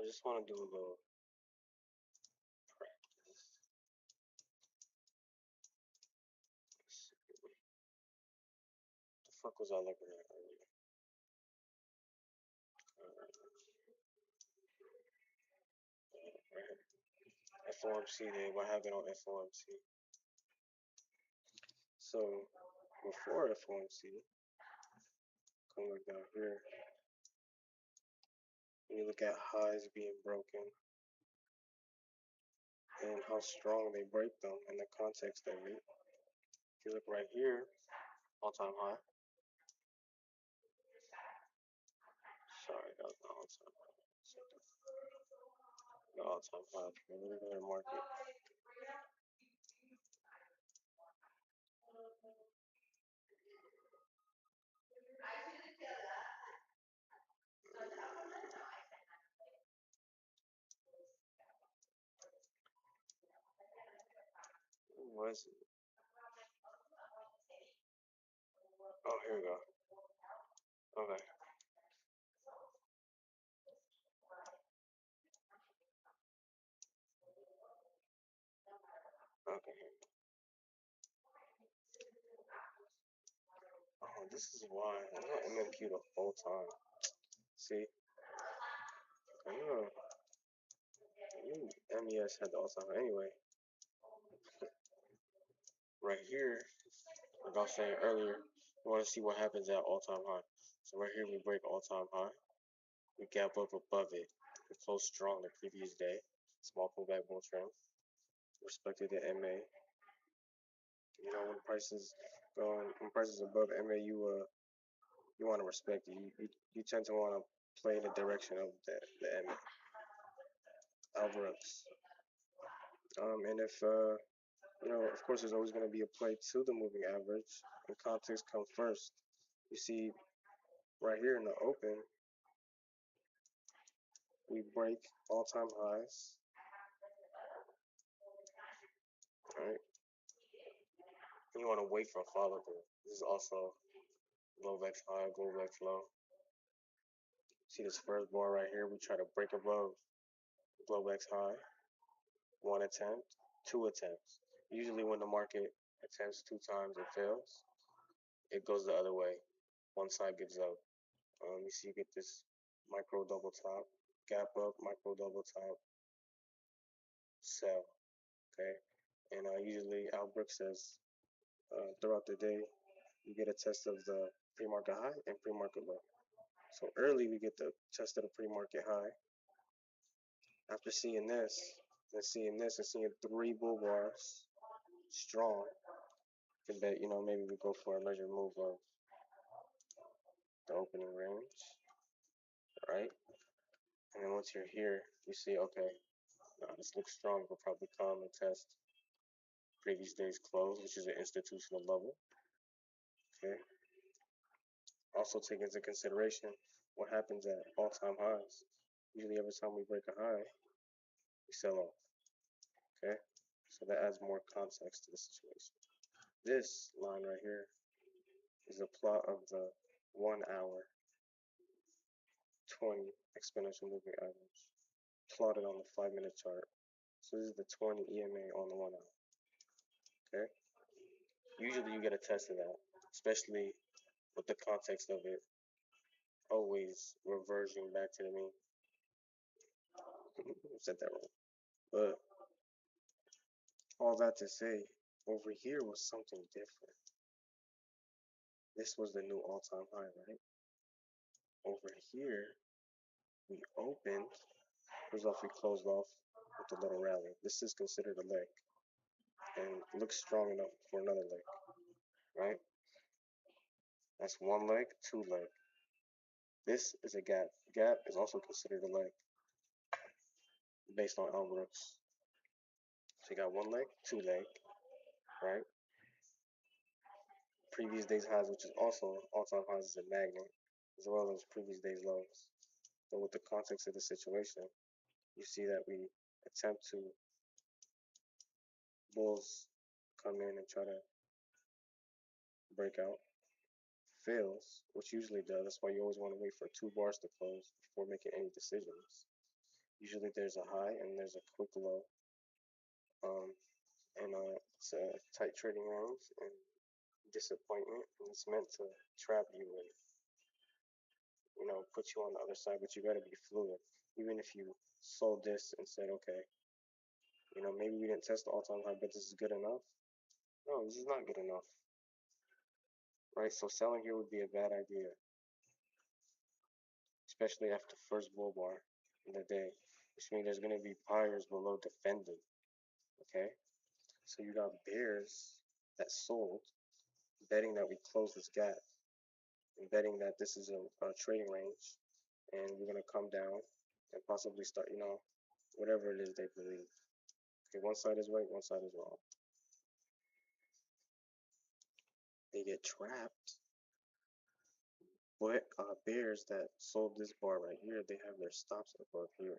just want to do a little practice. The fuck was I looking at earlier? Right here. FOMC day. What happened on FOMC? So before FOMC, come look down here. When you look at highs being broken and how strong they break them in the context of it. If you look right here, all-time high. Sorry, that was the all-time high. The all-time high. Look at the market. What is it? Oh, here we go. Okay. Okay. Oh, this is why I'm not MMQ the whole time. See, I know MES had the all-time high anyway. Right here, like I was saying earlier, we want to see what happens at all-time high. So right here we break all-time high. We gap up above it. We close strong the previous day. Small pullback bull trend. Respected the MA. You know when prices above MA, you want to respect it. You tend to want to play in the direction of the MA. Alvarez. And if of course, there's always going to be a play to the moving average, and context come first. You see, right here in the open, we break all-time highs. All right, and you want to wait for a follow through. This is also Globex high, Globex low. See this first bar right here? We try to break above Globex high. One attempt, two attempts. Usually, when the market attempts two times and fails, it goes the other way. One side gives up. You see, you get this micro double top, gap up, micro double top, sell. Okay, and usually Albrecht says throughout the day you get a test of the pre-market high and pre-market low. So early we get the test of the pre-market high. After seeing this and seeing this and seeing three bull bars strong, you can bet maybe we go for a measured move of the opening range, right? And then once you're here, you see okay, this looks strong. We'll probably come and test previous day's close, which is an institutional level. Okay. Also take into consideration what happens at all-time highs. Usually every time we break a high, we sell off. Okay? So that adds more context to the situation. This line right here is a plot of the 1 hour 20 exponential moving average plotted on the 5-minute chart. So this is the 20 EMA on the 1 hour. Okay? Usually you get a test of that, especially with the context of it always reverting back to the mean. Said that wrong. But all that to say, over here was something different. This was the new all-time high, right? Over here, we opened. First off, we closed off with a little rally. This is considered a leg, and looks strong enough for another leg, right? That's one leg, two leg. This is a gap. Gap is also considered a leg based on Alvarez. So you got one leg, two leg, right? Previous day's highs, which is also all-time highs, is a magnet, as well as previous day's lows. But with the context of the situation, you see that we attempt to bulls come in and try to break out, fails, which usually does. That's why you always want to wait for two bars to close before making any decisions. Usually there's a high and there's a quick low. Um, and it's a tight trading range and disappointment, and it's meant to trap you and put you on the other side. But you got to be fluid. Even if you sold this and said, okay, maybe we didn't test the all-time high, but this is good enough. No, this is not good enough, right? So selling here would be a bad idea, especially after first bull bar in the day, which means there's going to be buyers below defending. Okay, so you got bears that sold, betting that we close this gap, and betting that this is a trading range, and we're going to come down and possibly start, whatever it is they believe. Okay, one side is right, one side is wrong. They get trapped. But bears that sold this bar right here, they have their stops above here.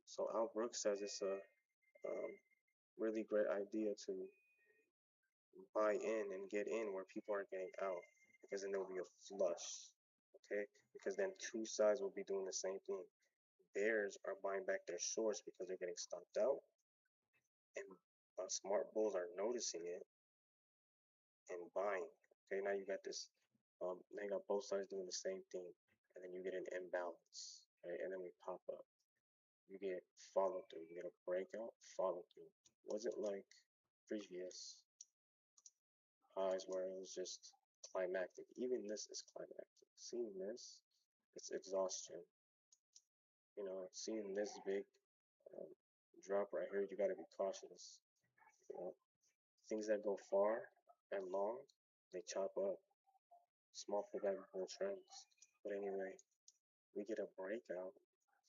So Al Brooks says it's a really great idea to buy in and get in where people aren't getting out, because then there will be a flush. Okay, because then two sides will be doing the same thing. Bears are buying back their shorts because they're getting stopped out, and smart bulls are noticing it and buying. Okay, now you got this. Now you got both sides doing the same thing, and then you get an imbalance, right? And then we pop up. You get follow through. You get a breakout, follow through. Wasn't like previous highs where it was just climactic. Even this is climactic. Seeing this, it's exhaustion. Seeing this big um, drop right here, you got to be cautious. You know, things that go far and long, they chop up. Small pullback bull trends. But anyway, we get a breakout,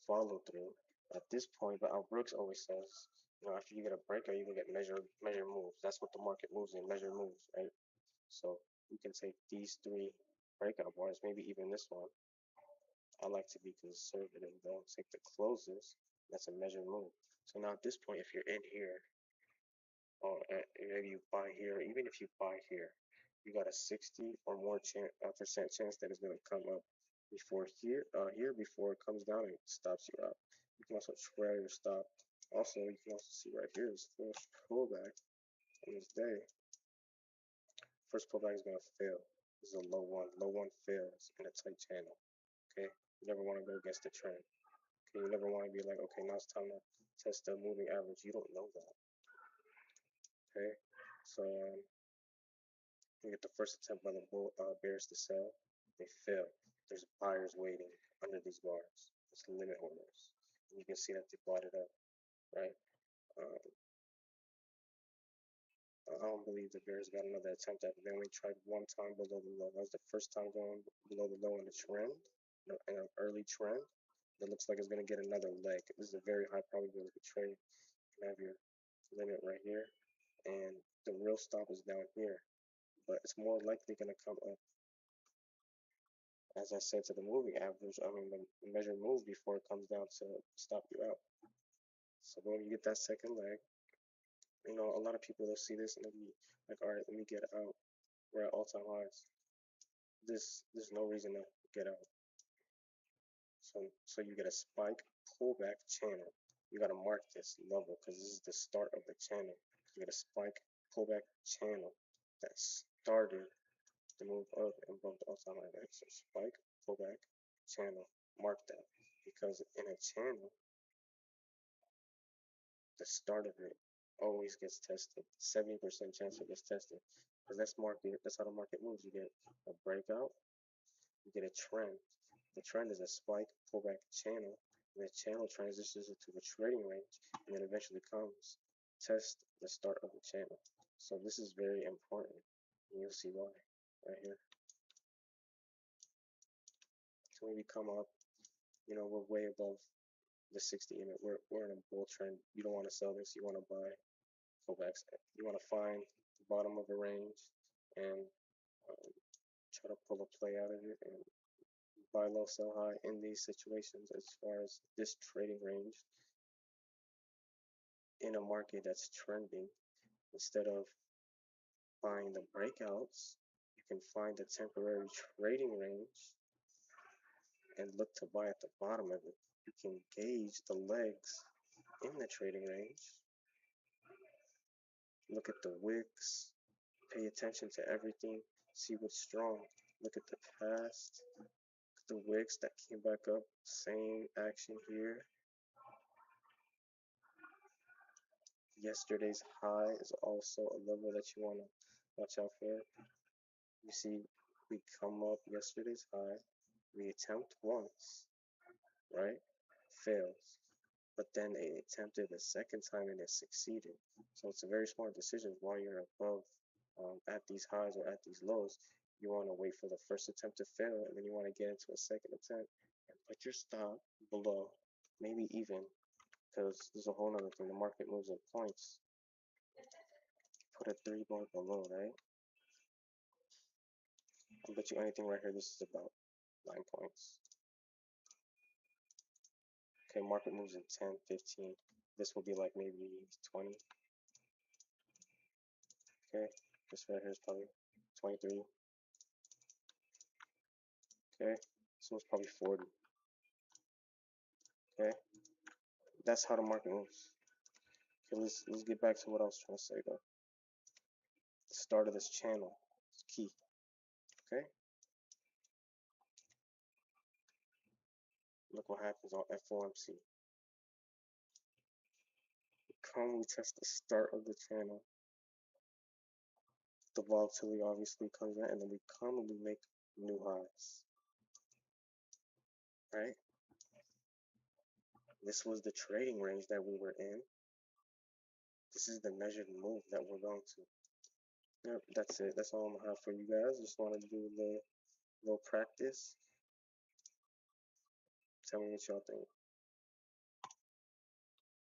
follow through. At this point, but Al Brooks always says, after you get a breakout, you can get measure moves. That's what the market moves in, measure moves, right? So you can take these three breakout bars, maybe even this one. I like to be conservative though. Take the closes. That's a measure move. So now at this point, if you're in here, or maybe you buy here, even if you buy here, you got a 60 or more percent chance that it's going to come up before here before it comes down and stops you out. You can also try your stop. Also, you can also see right here is first pullback on this day. First pullback is going to fail. This is a low one. Low one fails in a tight channel. Okay, you never want to go against the trend. Okay, you never want to be like, okay, now it's time to test the moving average. You don't know that. Okay, so you get the first attempt by the bears to sell. They fail. There's buyers waiting under these bars. It's limit orders. And you can see that they bought it up, right? Um, I don't believe the Bears got another attempt at it. They only tried one time below the low. That was the first time going below the low in the trend, in an early trend. It looks like it's going to get another leg. This is a very high probability trade. You can have your limit right here, and the real stop is down here. But it's more likely going to come up, as I said, to the moving average. I mean, the measured move before it comes down to stop you out. So when you get that second leg, a lot of people will see this and they'll be like, all right, let me get out. We're at all-time highs. There's no reason to get out. So you get a spike pullback channel. You got to mark this level because this is the start of the channel. You get a spike pullback channel that started to move up and broke the all-time high. Right? So spike pullback channel. Mark that because in a channel, the start of it always gets tested. 70% chance it gets tested. Because that's how the market moves. You get a breakout, you get a trend. The trend is a spike pullback channel, and the channel transitions into a trading range, and then eventually comes test the start of the channel. So this is very important, and you'll see why right here. So when we come up, we're way above the 60 EMA. We're in a bull trend. You don't want to sell this. You want to buy pullbacks. You want to find the bottom of a range and try to pull a play out of it and buy low, sell high in these situations as far as this trading range in a market that's trending. Instead of buying the breakouts, you can find the temporary trading range and look to buy at the bottom of it. You can gauge the legs in the trading range. Look at the wicks, pay attention to everything, see what's strong. Look at the past, the wicks that came back up, same action here. Yesterday's high is also a level that you want to watch out for. You see, we come up yesterday's high, we attempt once, right? Fails. But then they attempted a second time and it succeeded. So it's a very smart decision while you're above at these highs or at these lows. You want to wait for the first attempt to fail, and then you want to get into a second attempt and put your stop below, maybe even, because there's a whole other thing. The market moves in points. Put a 3 bar below, right? I bet you anything right here, this is about 9 points. Okay, market moves in 10, 15. This will be like maybe 20. Okay, this right here is probably 23. Okay, this one's probably 40. Okay, that's how the market moves. Okay, let's get back to what I was trying to say though. The start of this channel is key. Okay, look what happens on FOMC. We test the start of the channel. The volatility obviously comes in, and then we commonly make new highs. Right? This was the trading range that we were in. This is the measured move that we're going to. Yep, that's it. That's all I'm gonna have for you guys. Just wanted to do a little practice. Tell me what y'all think.